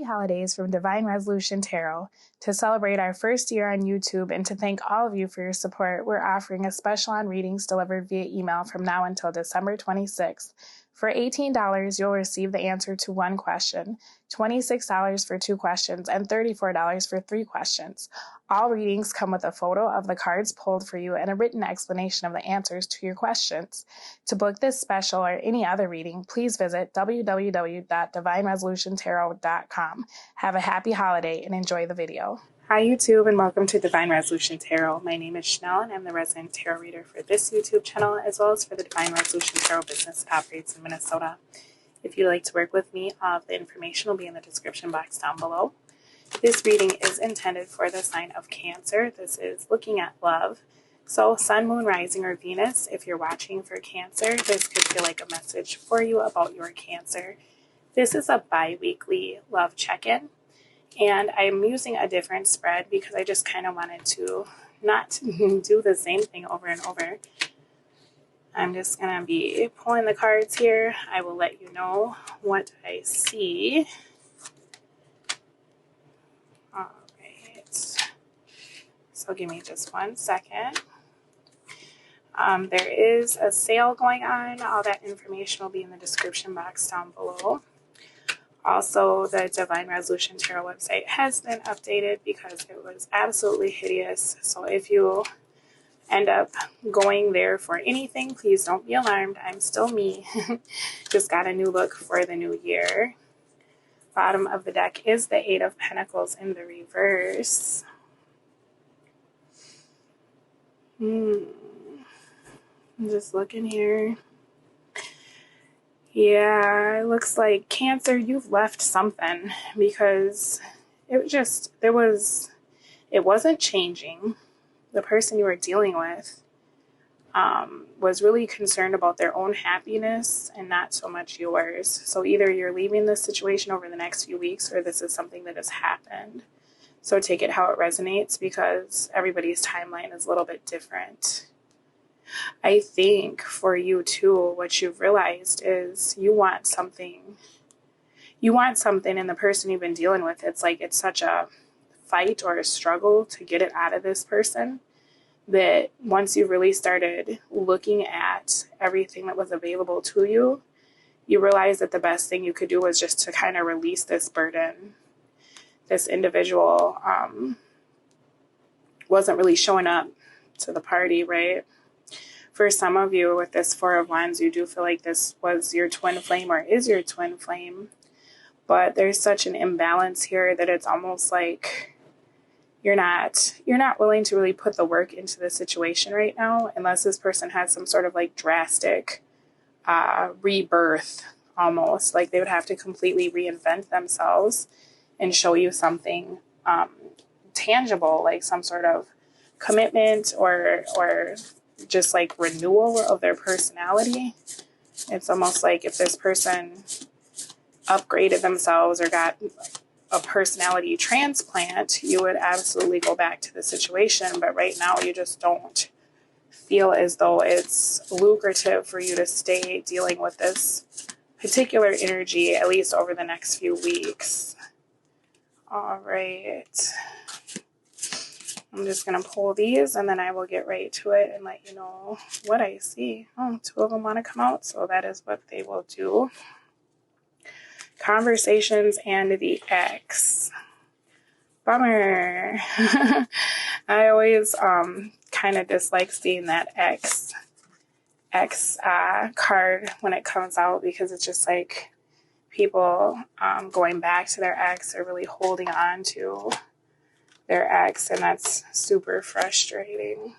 Happy holidays from Divine Resolution Tarot. To celebrate our first year on YouTube and to thank all of you for your support, we're offering a special on readings delivered via email from now until December 26th. For $18, you'll receive the answer to one question, $26 for 2 questions, and $34 for 3 questions. All readings come with a photo of the cards pulled for you and a written explanation of the answers to your questions. To book this special or any other reading, please visit www.divineresolutiontarot.com. Have a happy holiday and enjoy the video. Hi YouTube, and welcome to Divine Resolution Tarot. My name is Chanel and I'm the resident tarot reader for this YouTube channel as well as for the Divine Resolution Tarot business that operates in Minnesota. If you'd like to work with me, all of the information will be in the description box down below. This reading is intended for the sign of Cancer. This is looking at love. So Sun, Moon, Rising, or Venus, if you're watching for Cancer, this could feel like a message for you about your Cancer. This is a bi-weekly love check-in. And I'm using a different spread because I just kind of wanted to not do the same thing over and over. I'm just going to be pulling the cards here. I will let you know what I see. All right. So give me just 1 second. There is a sale going on. All that information will be in the description box down below. Also, the Divine Resolution Tarot website has been updated because it was absolutely hideous. So if you end up going there for anything, please don't be alarmed. I'm still me. Just got a new look for the new year. Bottom of the deck is the 8 of Pentacles in the reverse. I'm just looking here. Yeah, it looks like Cancer, you've left something because it wasn't changing. The person you were dealing with was really concerned about their own happiness and not so much yours. So either you're leaving this situation over the next few weeks or this is something that has happened. So take it how it resonates because everybody's timeline is a little bit different. I think for you too, what you've realized is you want something in the person you've been dealing with. It's like it's such a fight or a struggle to get it out of this person that once you really started looking at everything that was available to you, you realize that the best thing you could do was just to kind of release this burden. This individual wasn't really showing up to the party, right? For some of you with this 4 of Wands, you do feel like this was your twin flame or is your twin flame. But there's such an imbalance here that it's almost like you're not willing to really put the work into the situation right now unless this person has some sort of like drastic rebirth almost. Like they would have to completely reinvent themselves and show you something tangible, like some sort of commitment or just like renewal of their personality. It's almost like if this person upgraded themselves or got a personality transplant, you would absolutely go back to the situation. But right now you just don't feel as though it's lucrative for you to stay dealing with this particular energy, at least over the next few weeks. All right. I'm just going to pull these and then I will get right to it and let you know what I see. Oh, 2 of them want to come out, so that is what they will do. Conversations and the ex. Bummer. I always kind of dislike seeing that ex card when it comes out because it's just like people going back to their ex or really holding on to their ex, and that's super frustrating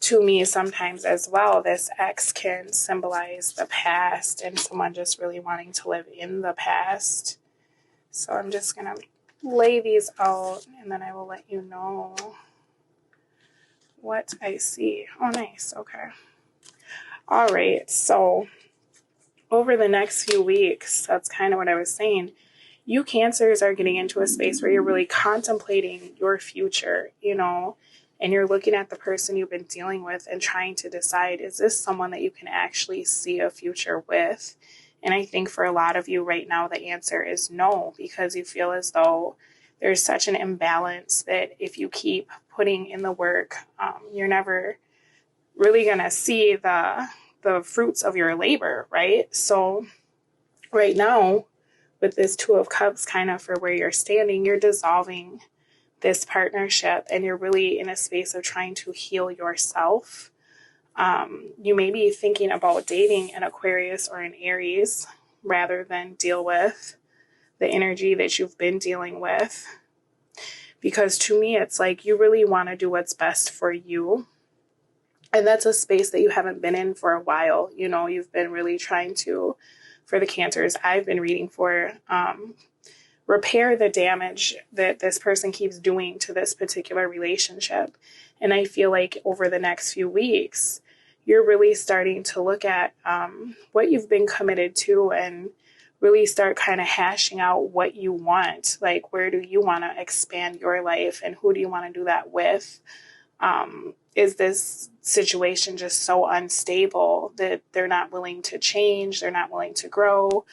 to me sometimes as well. This ex can symbolize the past and someone just really wanting to live in the past. So I'm just going to lay these out and then I will let you know what I see. Oh, nice. Okay. All right. So over the next few weeks, that's kind of what I was saying. You Cancers are getting into a space where you're really contemplating your future, and you're looking at the person you've been dealing with and trying to decide, is this someone that you can actually see a future with? And I think for a lot of you right now, the answer is no, because you feel as though there's such an imbalance that if you keep putting in the work, you're never really going to see the fruits of your labor, right? So right now, with this Two of Cups kind of for where you're standing, you're dissolving this partnership and you're really in a space of trying to heal yourself. You may be thinking about dating an Aquarius or an Aries rather than deal with the energy that you've been dealing with. Because to me, it's like you really want to do what's best for you. And that's a space that you haven't been in for a while. You know, you've been really trying to, for the Cancers I've been reading for, repair the damage that this person keeps doing to this particular relationship. And I feel like over the next few weeks, you're really starting to look at what you've been committed to and really start kind of hashing out what you want. Like, where do you want to expand your life and who do you want to do that with? Is this situation just so unstable that they're not willing to change? They're not willing to grow?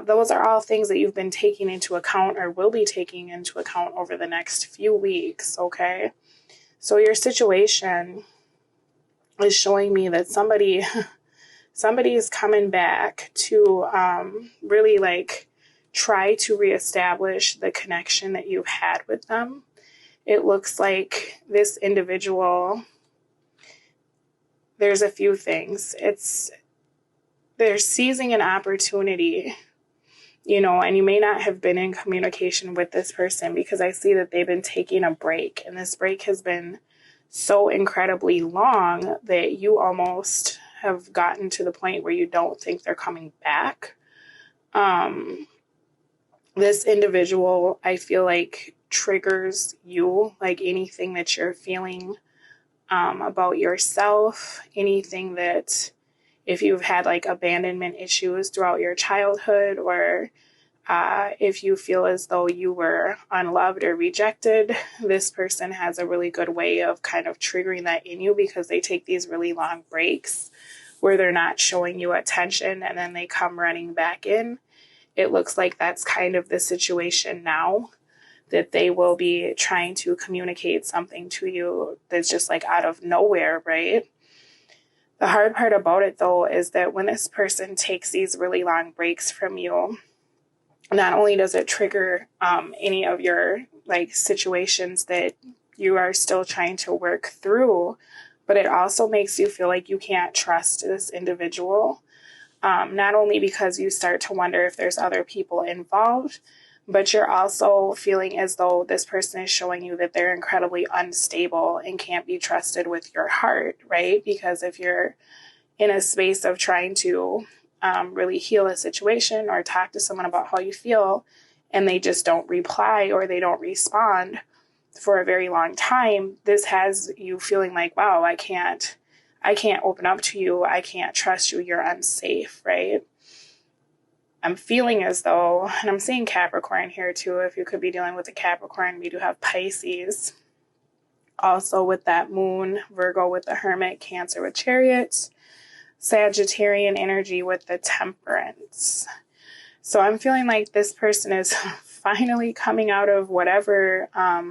Those are all things that you've been taking into account or will be taking into account over the next few weeks, okay? So your situation is showing me that somebody is coming back to really like try to reestablish the connection that you've had with them. It looks like this individual, there's a few things. They're seizing an opportunity, you know, and you may not have been in communication with this person because I see that they've been taking a break, and this break has been so incredibly long that you almost have gotten to the point where you don't think they're coming back. This individual, I feel like, triggers you, like anything that you're feeling about yourself, anything that if you've had like abandonment issues throughout your childhood, or if you feel as though you were unloved or rejected, this person has a really good way of kind of triggering that in you because they take these really long breaks where they're not showing you attention and then they come running back in. It looks like that's kind of the situation now, that they will be trying to communicate something to you that's just like out of nowhere, right? The hard part about it, though, is that when this person takes these really long breaks from you, not only does it trigger any of your like situations that you are still trying to work through, but it also makes you feel like you can't trust this individual. Not only because you start to wonder if there's other people involved, but you're also feeling as though this person is showing you that they're incredibly unstable and can't be trusted with your heart, right? Because if you're in a space of trying to really heal a situation or talk to someone about how you feel and they just don't reply or they don't respond for a very long time, this has you feeling like, wow, I can't open up to you. I can't trust you. You're unsafe, right? I'm feeling as though, and I'm seeing Capricorn here too. If you could be dealing with a Capricorn, we do have Pisces. Also with that moon, Virgo with the Hermit, Cancer with Chariot, Sagittarian energy with the Temperance. So I'm feeling like this person is finally coming out of whatever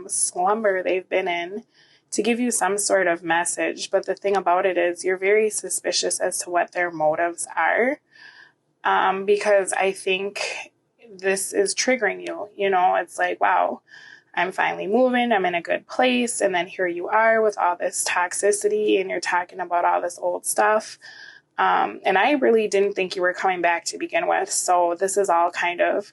slumber they've been in to give you some sort of message. But the thing about it is you're very suspicious as to what their motives are, because I think this is triggering you. You know, it's like, wow, I'm finally moving. I'm in a good place. And then here you are with all this toxicity and you're talking about all this old stuff. And I really didn't think you were coming back to begin with. So this is all kind of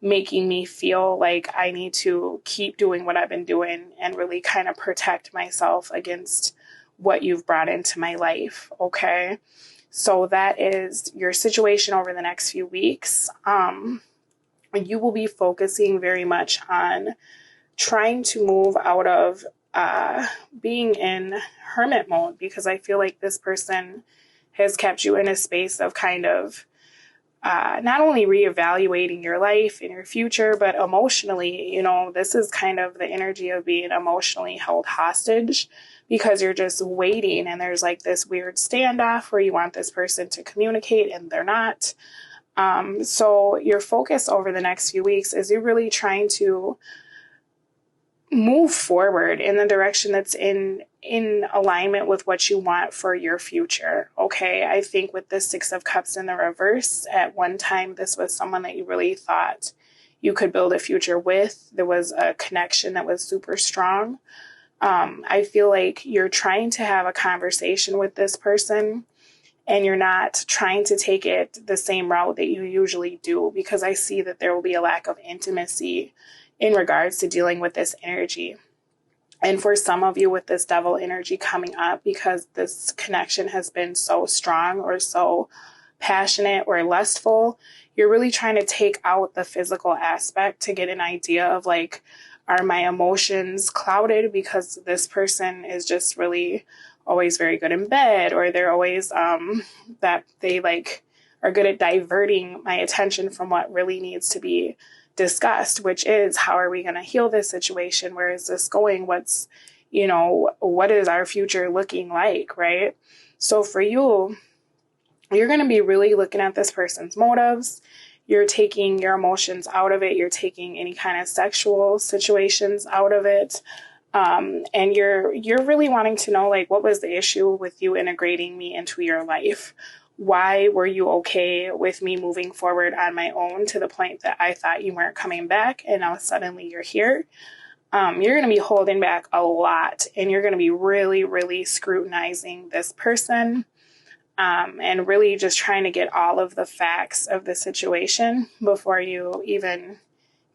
making me feel like I need to keep doing what I've been doing and really kind of protect myself against what you've brought into my life. Okay. So that is your situation over the next few weeks. You will be focusing very much on trying to move out of being in hermit mode, because I feel like this person has kept you in a space of kind of not only reevaluating your life and your future, but emotionally, you know, this is kind of the energy of being emotionally held hostage because you're just waiting and there's like this weird standoff where you want this person to communicate and they're not. So your focus over the next few weeks is you're really trying to move forward in the direction that's in alignment with what you want for your future. Okay, I think with the Six of Cups in the reverse, at one time this was someone that you really thought you could build a future with. There was a connection that was super strong. I feel like you're trying to have a conversation with this person and you're not trying to take it the same route that you usually do, because I see that there will be a lack of intimacy in regards to dealing with this energy. And for some of you with this devil energy coming up, because this connection has been so strong or so passionate or lustful, you're really trying to take out the physical aspect to get an idea of like, are my emotions clouded because this person is just really always very good in bed, or they're always that they like are good at diverting my attention from what really needs to be discussed, which is, how are we going to heal this situation? Where is this going? What's, what is our future looking like, right? So for you, you're going to be really looking at this person's motives. You're taking your emotions out of it. You're taking any kind of sexual situations out of it. And you're really wanting to know, like, what was the issue with you integrating me into your life? Why were you okay with me moving forward on my own to the point that I thought you weren't coming back, and now suddenly you're here? You're going to be holding back a lot, and you're going to be really, really scrutinizing this person, and really just trying to get all of the facts of the situation before you even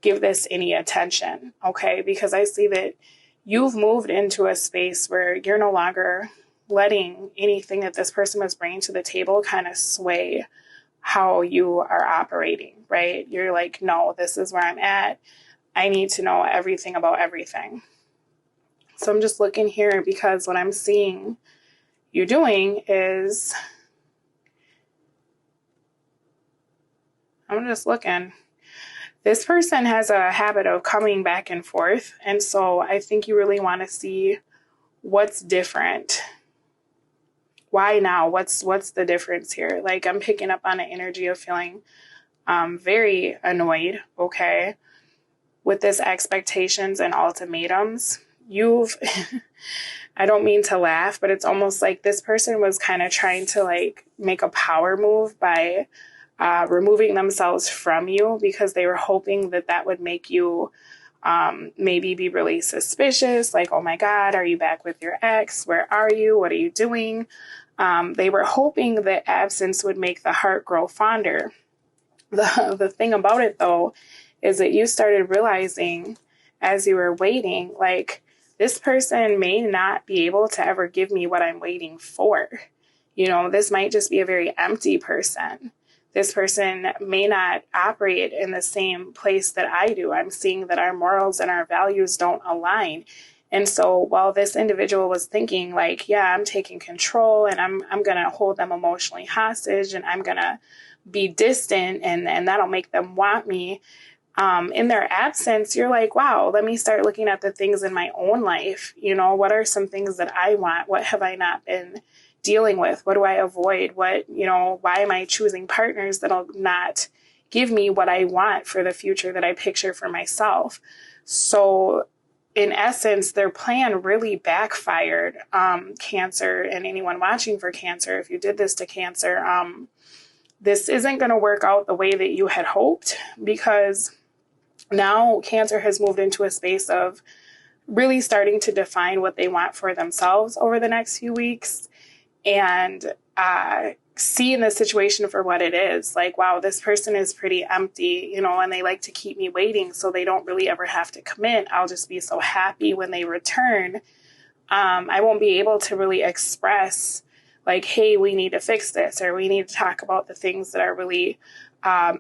give this any attention, okay? Because I see that you've moved into a space where you're no longer letting anything that this person was bringing to the table kind of sway how you are operating, right? You're like, no, this is where I'm at. I need to know everything about everything. So I'm just looking here, because what I'm seeing you doing is, I'm just looking. This person has a habit of coming back and forth. And so I think you really want to see what's different. Why now? What's the difference here? Like, I'm picking up on an energy of feeling very annoyed, okay, with this expectations and ultimatums. I don't mean to laugh, but it's almost like this person was kind of trying to like make a power move by removing themselves from you, because they were hoping that that would make you maybe be really suspicious. Like, oh my God, are you back with your ex? Where are you? What are you doing? They were hoping that absence would make the heart grow fonder. The thing about it, though, is that you started realizing as you were waiting, like, this person may not be able to ever give me what I'm waiting for. This might just be a very empty person. This person may not operate in the same place that I do. I'm seeing that our morals and our values don't align. And so while this individual was thinking like, yeah, I'm taking control and I'm going to hold them emotionally hostage and I'm going to be distant and that'll make them want me, in their absence, you're like, wow, let me start looking at the things in my own life. What are some things that I want? What have I not been dealing with? What do I avoid? Why am I choosing partners that'll not give me what I want for the future that I picture for myself? So in essence, their plan really backfired. Cancer, and anyone watching for Cancer, if you did this to Cancer, this isn't going to work out the way that you had hoped, because now Cancer has moved into a space of really starting to define what they want for themselves over the next few weeks, and seeing the situation for what it is. Like, wow, this person is pretty empty, and they like to keep me waiting so they don't really ever have to commit. I'll just be so happy when they return. I won't be able to really express like, hey, we need to fix this, or we need to talk about the things that are really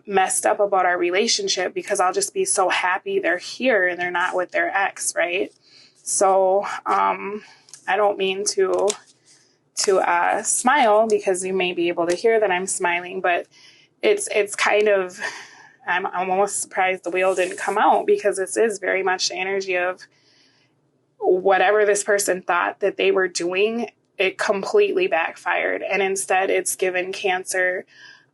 messed up about our relationship, because I'll just be so happy they're here and they're not with their ex, right? So I don't mean to smile, because you may be able to hear that I'm smiling, but it's kind of, I'm almost surprised the wheel didn't come out, because this is very much the energy of whatever this person thought that they were doing, it completely backfired. And instead it's given Cancer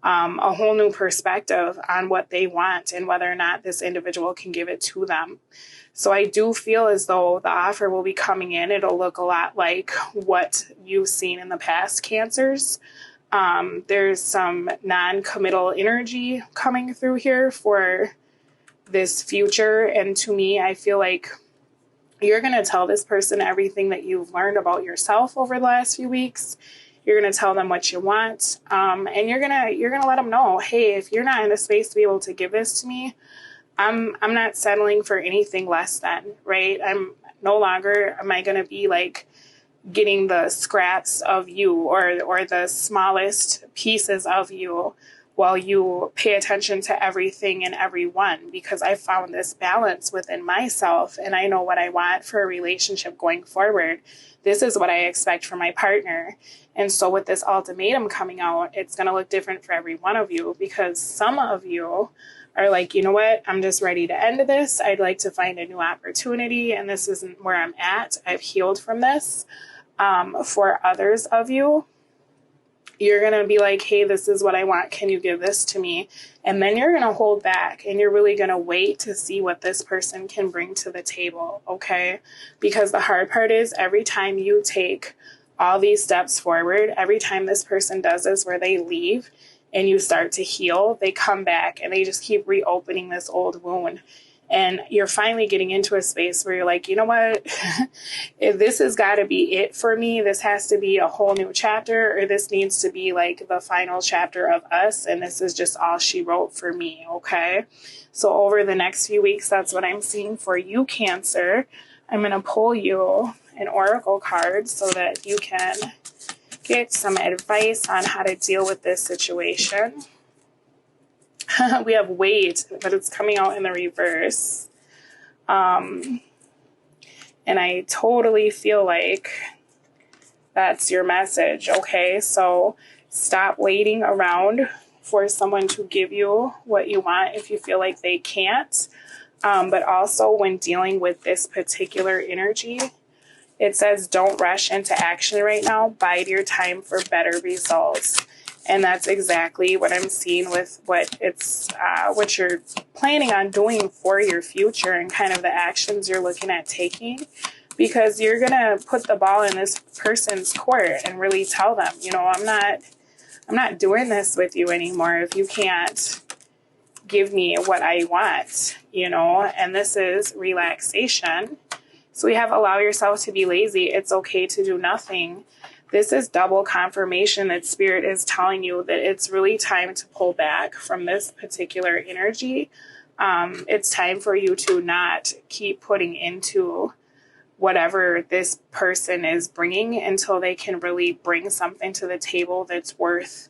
a whole new perspective on what they want and whether or not this individual can give it to them. So I do feel as though the offer will be coming in. It'll look a lot like what you've seen in the past, Cancers. There's some non-committal energy coming through here for this future. And to me, I feel like you're going to tell this person everything that you've learned about yourself over the last few weeks. You're going to tell them what you want. And you're going to let them know, hey, if you're not in a space to be able to give this to me, I'm not settling for anything less than, right? I'm no longer, am I going to be like getting the scraps of you or the smallest pieces of you while you pay attention to everything and everyone, because I found this balance within myself and I know what I want for a relationship going forward. This is what I expect from my partner. And so with this ultimatum coming out, it's going to look different for every one of you, because some of you are like, you know what, I'm just ready to end this. I'd like to find a new opportunity and this isn't where I'm at. I've healed from this. For others of you, you're going to be like, hey, this is what I want. Can you give this to me? And then you're going to hold back and you're really going to wait to see what this person can bring to the table. Okay. Because the hard part is every time you take all these steps forward, every time this person does this where they leave and you start to heal, they come back and they just keep reopening this old wound. And you're finally getting into a space where you're like, you know what, if this has got to be it for me, this has to be a whole new chapter, or this needs to be like the final chapter of us. And this is just all she wrote for me. Okay. So over the next few weeks, that's what I'm seeing for you, Cancer. I'm going to pull you an oracle card so that you can get some advice on how to deal with this situation. We have wait, but it's coming out in the reverse. And I totally feel like that's your message. Okay, so stop waiting around for someone to give you what you want if you feel like they can't. But also when dealing with this particular energy, it says don't rush into action right now. Bide your time for better results. And that's exactly what I'm seeing with what you're planning on doing for your future and kind of the actions you're looking at taking, because you're going to put the ball in this person's court and really tell them, you know, I'm not doing this with you anymore if you can't give me what I want, you know, and this is relaxation. So we have allow yourself to be lazy. It's okay to do nothing. This is double confirmation that Spirit is telling you that it's really time to pull back from this particular energy. It's time for you to not keep putting into whatever this person is bringing until they can really bring something to the table that's worth,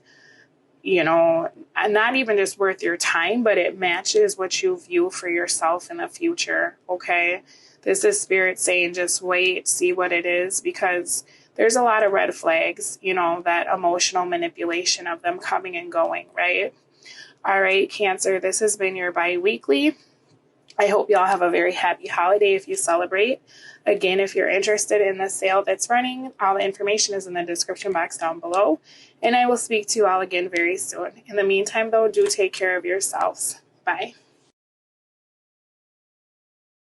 you know, not even just worth your time, but it matches what you view for yourself in the future. Okay. This is Spirit saying just wait, see what it is, because there's a lot of red flags, you know, that emotional manipulation of them coming and going, right? All right, Cancer, this has been your Biweekly. I hope y'all have a very happy holiday if you celebrate. Again, if you're interested in the sale that's running, all the information is in the description box down below. And I will speak to you all again very soon. In the meantime, though, do take care of yourselves. Bye.